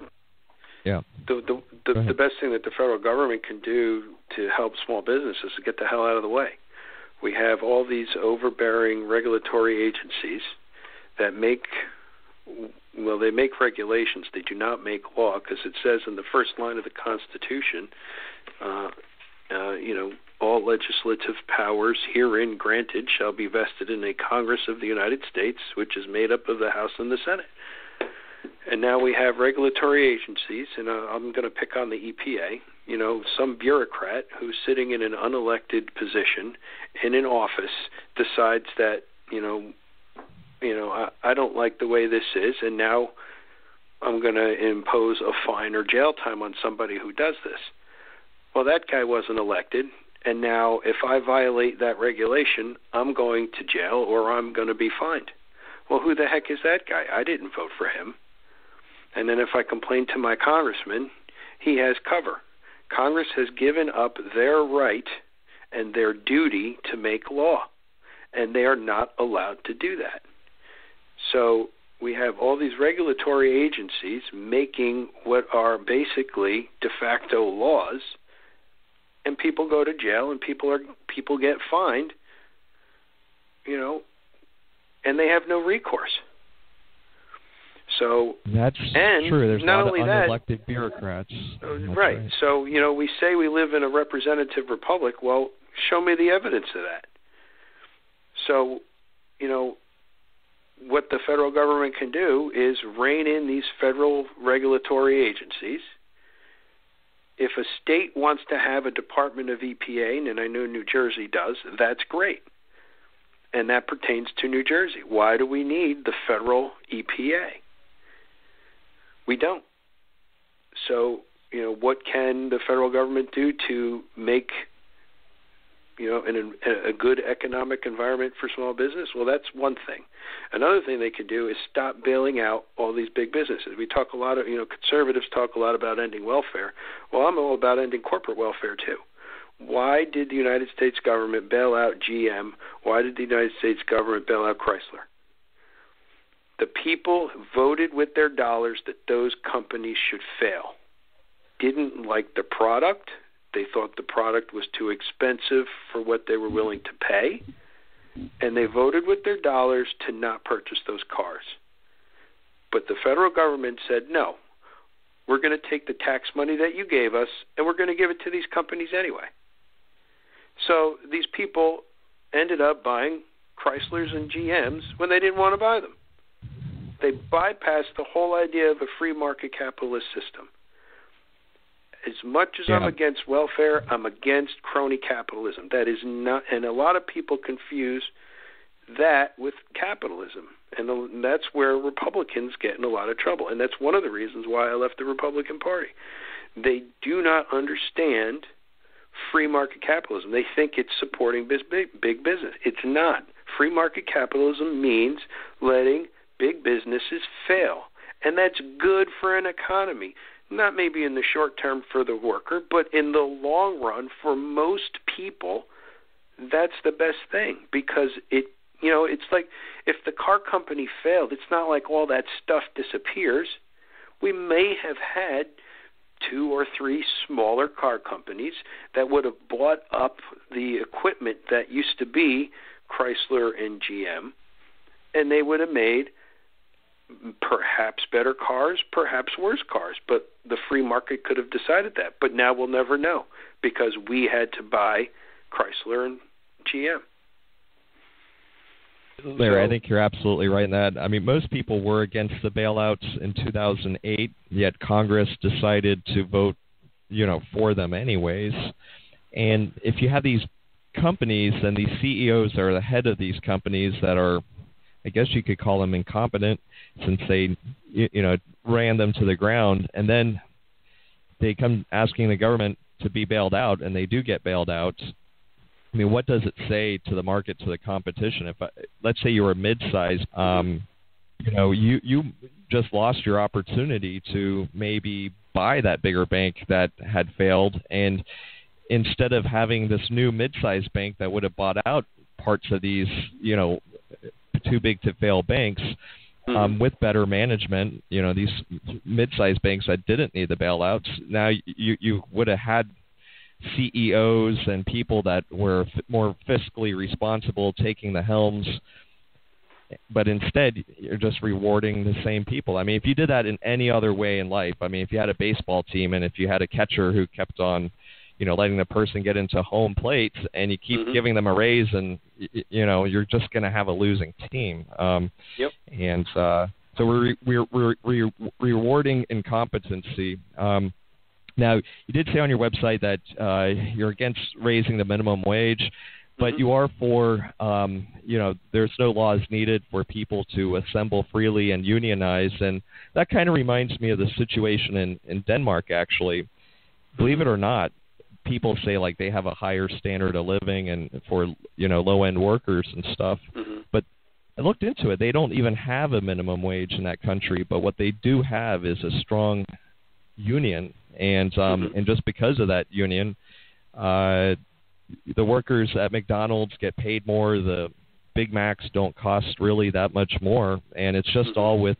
the best thing that the federal government can do to help small businesses is to get the hell out of the way. We have all these overbearing regulatory agencies that make regulations. They do not make law, because it says in the first line of the Constitution, all legislative powers herein granted shall be vested in a Congress of the United States, which is made up of the House and the Senate. And now we have regulatory agencies, and I'm going to pick on the EPA, some bureaucrat who's sitting in an unelected position in an office decides that, I don't like the way this is, and now I'm going to impose a fine or jail time on somebody who does this. Well, that guy wasn't elected, and now if I violate that regulation, I'm going to jail or I'm going to be fined. Well, who the heck is that guy? I didn't vote for him. And then if I complain to my congressman, he has cover. Congress has given up their right and their duty to make law, and they are not allowed to do that. So we have all these regulatory agencies making what are basically de facto laws, and people go to jail and people get fined, and they have no recourse. So that's true. There's not a lot only of that, unelected bureaucrats. Right. So, we say we live in a representative republic. Well, show me the evidence of that. So, what the federal government can do is rein in these federal regulatory agencies. If a state wants to have a Department of EPA, and I know New Jersey does, that's great. And that pertains to New Jersey. Why do we need the federal EPA? We don't. So, what can the federal government do to make, a good economic environment for small business? Well, that's one thing. Another thing they could do is stop bailing out all these big businesses. We talk a lot of, conservatives talk a lot about ending welfare. Well, I'm all about ending corporate welfare too. Why did the United States government bail out GM? Why did the United States government bail out Chrysler? The people voted with their dollars that those companies should fail. Didn't like the product. They thought the product was too expensive for what they were willing to pay. And they voted with their dollars to not purchase those cars. But the federal government said, no, we're going to take the tax money that you gave us and we're going to give it to these companies anyway. So these people ended up buying Chryslers and GMs when they didn't want to buy them. They bypassed the whole idea of a free market capitalist system. As much as I'm against welfare, I'm against crony capitalism. That is not, and a lot of people confuse that with capitalism. And that's where Republicans get in a lot of trouble. And that's one of the reasons why I left the Republican Party. They do not understand free market capitalism. They think it's supporting big business. It's not. Free market capitalism means letting big businesses fail. And that's good for an economy. Not maybe in the short term for the worker, but in the long run for most people, that's the best thing, because it's like if the car company failed, it's not like all that stuff disappears. We may have had 2 or 3 smaller car companies that would have bought up the equipment that used to be Chrysler and GM, and they would have made perhaps better cars, perhaps worse cars, but the free market could have decided that. But now we'll never know because we had to buy Chrysler and GM. Larry, I think you're absolutely right in that. I mean, most people were against the bailouts in 2008, yet Congress decided to vote, for them anyways. And if you have these companies and these CEOs that are the head of these companies that are, I guess you could call them incompetent, since they, ran them to the ground, and then they come asking the government to be bailed out, and they do get bailed out. I mean, what does it say to the market, to the competition? If let's say you were a mid-size, you just lost your opportunity to maybe buy that bigger bank that had failed, and instead of having this new mid-size bank that would have bought out parts of these, too big to fail banks, with better management, these mid-sized banks that didn't need the bailouts, now you would have had CEOs and people that were more fiscally responsible taking the helms, but instead you're just rewarding the same people. I mean, if you did that in any other way in life, I mean, if you had a baseball team and if you had a catcher who kept on, letting the person get into home plate and you keep giving them a raise, and, you're just going to have a losing team. Yep. And so we're rewarding incompetency. Now, you did say on your website that you're against raising the minimum wage, but you are for, there's no laws needed for people to assemble freely and unionize. And that kind of reminds me of the situation in Denmark, actually. Believe it or not, people say like they have a higher standard of living and for, low-end workers and stuff. But I looked into it. They don't even have a minimum wage in that country, but what they do have is a strong union. And just because of that union, the workers at McDonald's get paid more. The Big Macs don't cost really that much more, and it's just all with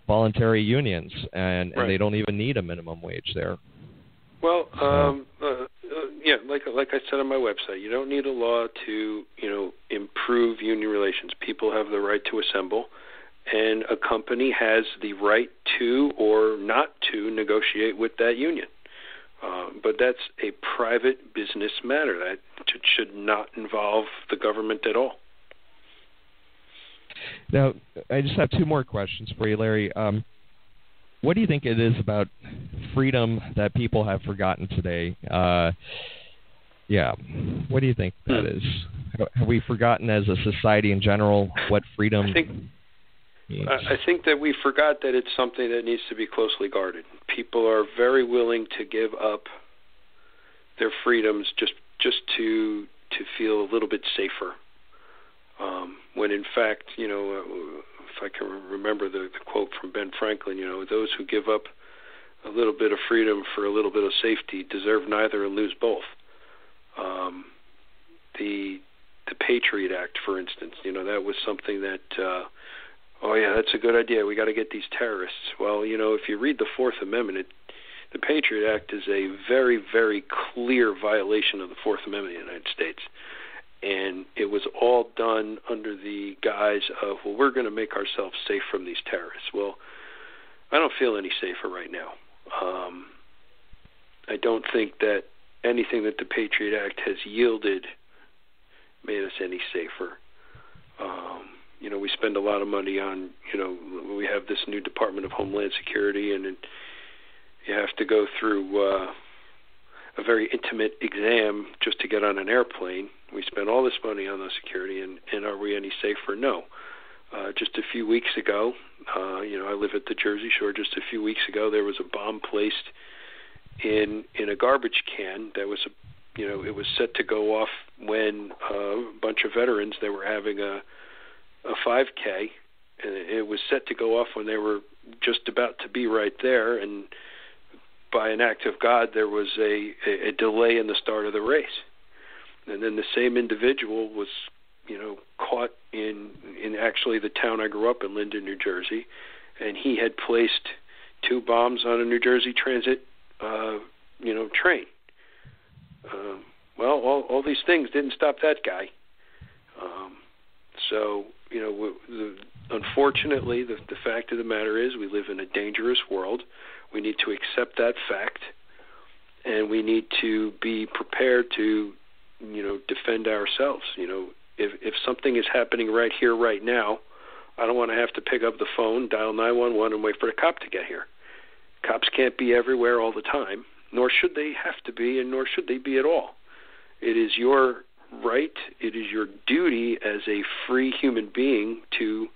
voluntary unions, and they don't even need a minimum wage there. Well, like I said on my website, you don't need a law to improve union relations. People have the right to assemble. And a company has the right to or not to negotiate with that union. But that's a private business matter. That should not involve the government at all. Now, I just have 2 more questions for you, Larry. What do you think it is about freedom that people have forgotten today? What do you think that is? Have we forgotten as a society in general what freedom I think that we forgot that it's something that needs to be closely guarded. People are very willing to give up their freedoms just to feel a little bit safer. When in fact, if I can remember the quote from Ben Franklin, those who give up a little bit of freedom for a little bit of safety deserve neither and lose both. The Patriot Act, for instance, that was something that Oh, yeah, that's a good idea. We got to get these terrorists. Well, if you read the Fourth Amendment, the Patriot Act is a very, very clear violation of the Fourth Amendment of the United States. And it was all done under the guise of, well, we're going to make ourselves safe from these terrorists. Well, I don't feel any safer right now. I don't think that anything that the Patriot Act has yielded made us any safer. We spend a lot of money on, we have this new Department of Homeland Security, and you have to go through a very intimate exam just to get on an airplane. We spend all this money on the security, and are we any safer? No. Just a few weeks ago, I live at the Jersey Shore. Just a few weeks ago, there was a bomb placed in a garbage can that was, it was set to go off when a bunch of veterans, they were having a 5K, and it was set to go off when they were just about to be right there, and by an act of God, there was a delay in the start of the race. And then the same individual was, caught in actually the town I grew up in, Linden, New Jersey, and he had placed 2 bombs on a New Jersey Transit, train. Well, all these things didn't stop that guy. Unfortunately, the fact of the matter is we live in a dangerous world. We need to accept that fact, and we need to be prepared to, defend ourselves. If something is happening right here, right now, I don't want to have to pick up the phone, dial 911, and wait for the cop to get here. Cops can't be everywhere all the time, nor should they have to be, and nor should they be at all. It is your right, it is your duty as a free human being to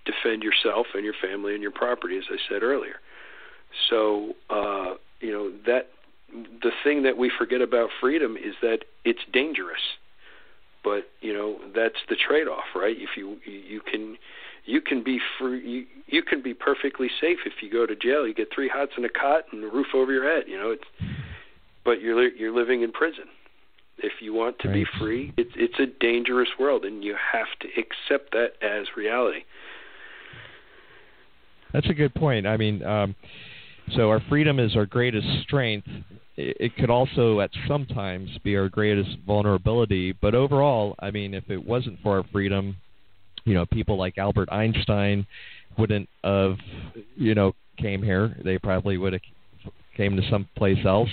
defend yourself and your family and your property, as I said earlier. So, that the thing that we forget about freedom is that it's dangerous. But that's the trade-off, right? If you can be free, you can be perfectly safe. If you go to jail, you get 3 hots and a cot and a roof over your head. But you're living in prison. If you want to be free, it's a dangerous world, and you have to accept that as reality. That's a good point. I mean, so our freedom is our greatest strength. It could also at some times be our greatest vulnerability. But overall, I mean, if it wasn't for our freedom, people like Albert Einstein wouldn't have, came here. They probably would have came to someplace else.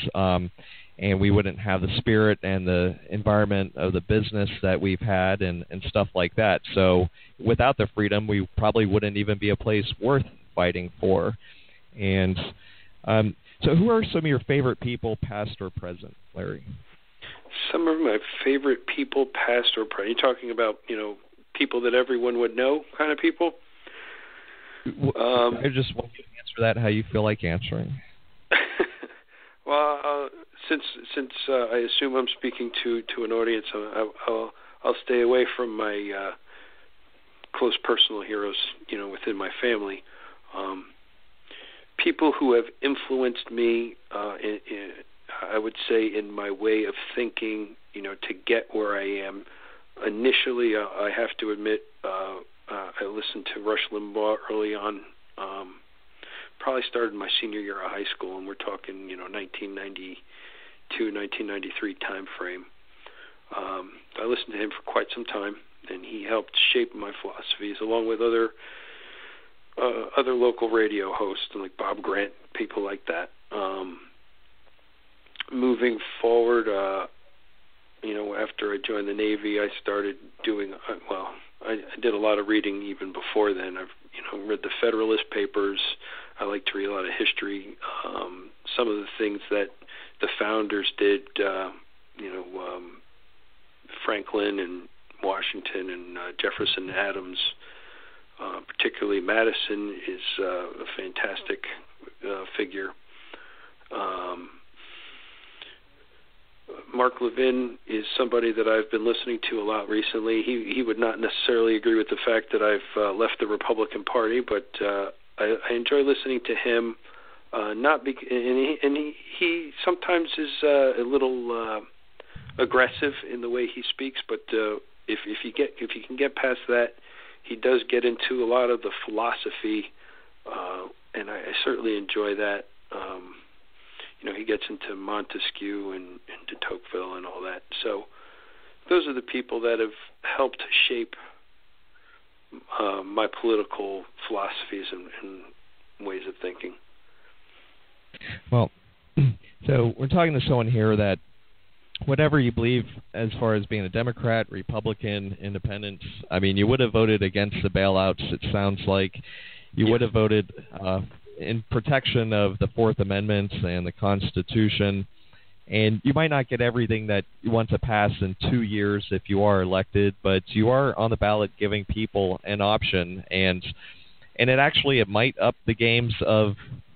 And we wouldn't have the spirit and the environment of the business that we've had and stuff like that. So without the freedom, we probably wouldn't even be a place worth fighting for. And so who are some of your favorite people, past or present, Larry? Some of my favorite people, past or present. You're talking about, people that everyone would know kind of people? I just want you to answer that how you feel like answering. Well, since I assume I'm speaking to an audience, I'll stay away from my close personal heroes, within my family. People who have influenced me, I would say, in my way of thinking, to get where I am. Initially, I have to admit, I listened to Rush Limbaugh early on. Probably started my senior year of high school, and we're talking, 1992, 1993 time frame. I listened to him for quite some time, and he helped shape my philosophies, along with other local radio hosts like Bob Grant, people like that. Moving forward, after I joined the Navy, I started doing I did a lot of reading even before then. I've read the Federalist Papers. I like to read a lot of history. Some of the things that the founders did, Franklin and Washington and Jefferson, Adams, particularly Madison is a fantastic figure. Mark Levin is somebody that I've been listening to a lot recently. He would not necessarily agree with the fact that I've left the Republican Party, but I enjoy listening to him. He sometimes is a little aggressive in the way he speaks, but if you can get past that, he does get into a lot of the philosophy, and I certainly enjoy that. He gets into Montesquieu and de Tocqueville and all that. So those are the people that have helped shape my political philosophies and ways of thinking. Well, so we're talking to someone here that whatever you believe as far as being a Democrat, Republican, Independent, I mean, you would have voted against the bailouts, it sounds like. You would have voted in protection of the Fourth Amendment and the Constitution, and you might not get everything that you want to pass in 2 years if you are elected, but you are on the ballot giving people an option, and it might up the games of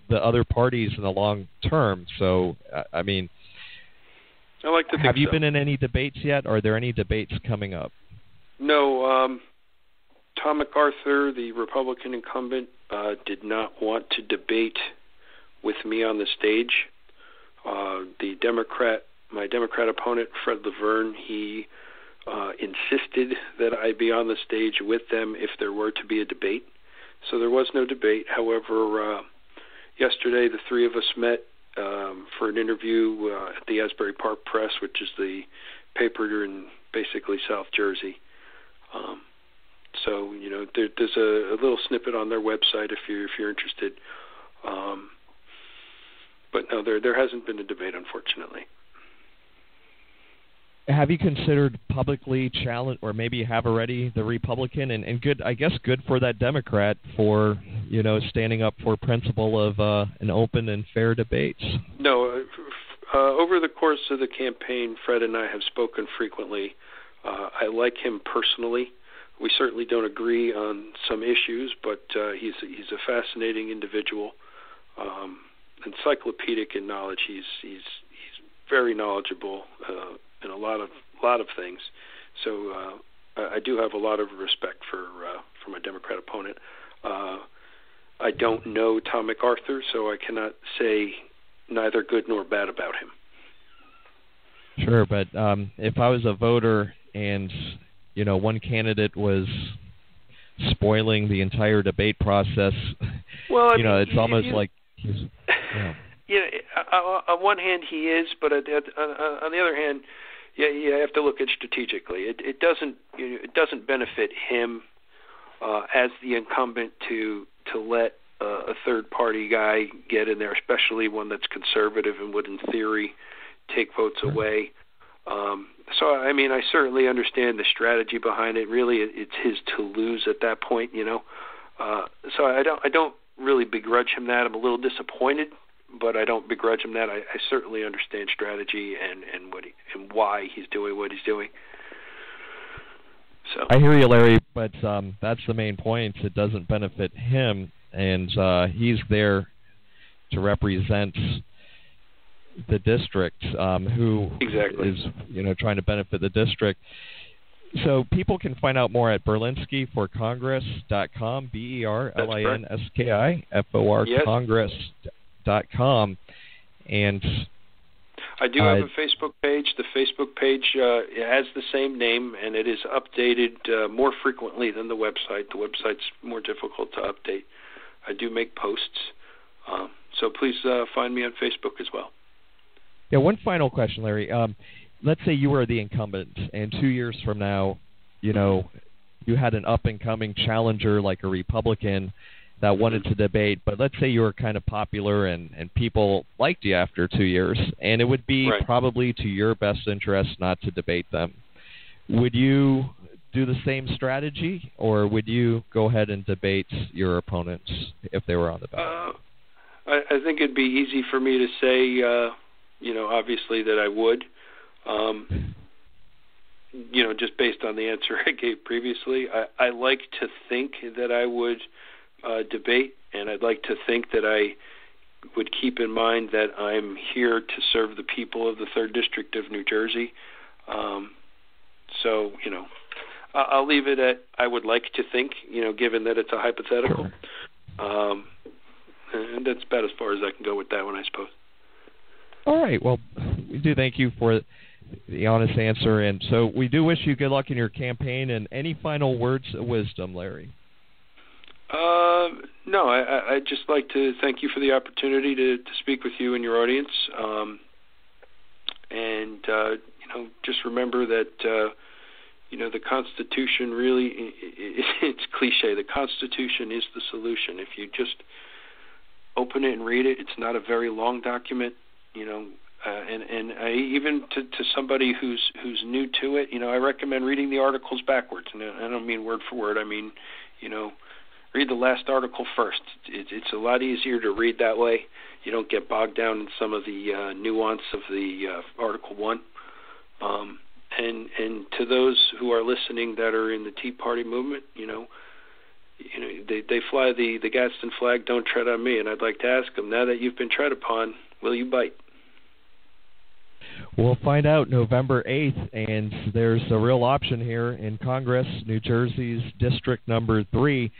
the other parties in the long term. So, I mean, I like to think have you so. been in any debates yet? Are there any debates coming up? No. Tom MacArthur, the Republican incumbent, did not want to debate with me on the stage. My Democrat opponent, Fred Laverne, he insisted that I be on the stage with them if there were to be a debate. So there was no debate. However, yesterday the three of us met for an interview at the Asbury Park Press, which is the paper in basically South Jersey. So there's a little snippet on their website if you're interested. But no, there hasn't been a debate, unfortunately. Have you considered publicly challenge, or maybe you have already, the Republican, and good, I guess good for that Democrat for, standing up for principle of an open and fair debates? No, over the course of the campaign, Fred and I have spoken frequently. I like him personally. We certainly don't agree on some issues, but he's a fascinating individual, encyclopedic in knowledge. He's very knowledgeable in a lot of things. So I do have a lot of respect for my Democrat opponent. I don't know Tom MacArthur, so I cannot say neither good nor bad about him. Sure, but if I was a voter and one candidate was spoiling the entire debate process, well, it's almost like he's. On one hand he is, but on the other hand, you have to look at it strategically. It doesn't benefit him as the incumbent to let a third party guy get in there, especially one that's conservative and would, in theory, take votes away. So, I mean, I certainly understand the strategy behind it. Really, it's his to lose at that point, So I don't really begrudge him that. I'm a little disappointed, but I don't begrudge him that. I certainly understand strategy and why he's doing what he's doing. So I hear you, Larry, but that's the main point. It doesn't benefit him, and he's there to represent the district, who exactly is trying to benefit the district. So people can find out more at berlinskiforcongress.com, BERLINSKIFOR Yes. Congress.com, and I do have a Facebook page. The Facebook page has the same name, and it is updated more frequently than the website. The website's more difficult to update. I do make posts, so please find me on Facebook as well. Yeah, one final question, Larry. Let's say you were the incumbent, and 2 years from now, you had an up-and-coming challenger like a Republican that wanted to debate, but let's say you were kind of popular and people liked you after 2 years, and it would be probably to your best interest not to debate them. Would you do the same strategy, or would you go ahead and debate your opponents if they were on the ballot? I think it'd be easy for me to say, obviously that I would. Just based on the answer I gave previously, I like to think that I would debate, and I'd like to think that I would keep in mind that I'm here to serve the people of the 3rd District of New Jersey. So, I'll leave it at I would like to think, given that it's a hypothetical. Sure. And that's about as far as I can go with that one, I suppose. All right. Well, we do thank you for the honest answer. And so we do wish you good luck in your campaign. And any final words of wisdom, Larry? No, I'd just like to thank you for the opportunity to speak with you and your audience. Just remember that, the Constitution really, it's cliche, the Constitution is the solution. If you just open it and read it, it's not a very long document, and even to somebody who's new to it, I recommend reading the articles backwards. And I don't mean word for word. I mean, read the last article first. It's a lot easier to read that way. You don't get bogged down in some of the nuance of the Article 1. And to those who are listening that are in the Tea Party movement, they fly the Gadsden flag, don't tread on me. And I'd like to ask them, now that you've been tread upon, will you bite? We'll find out November 8th, and there's a real option here in Congress, New Jersey's District Number 3.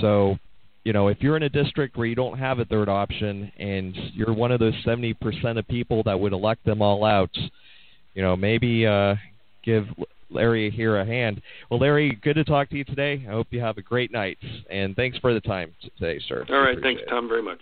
So, if you're in a district where you don't have a third option and you're one of those 70% of people that would elect them all out, maybe give Larry here a hand. Well, Larry, good to talk to you today. I hope you have a great night, and thanks for the time today, sir. All right, thanks, Tom, very much.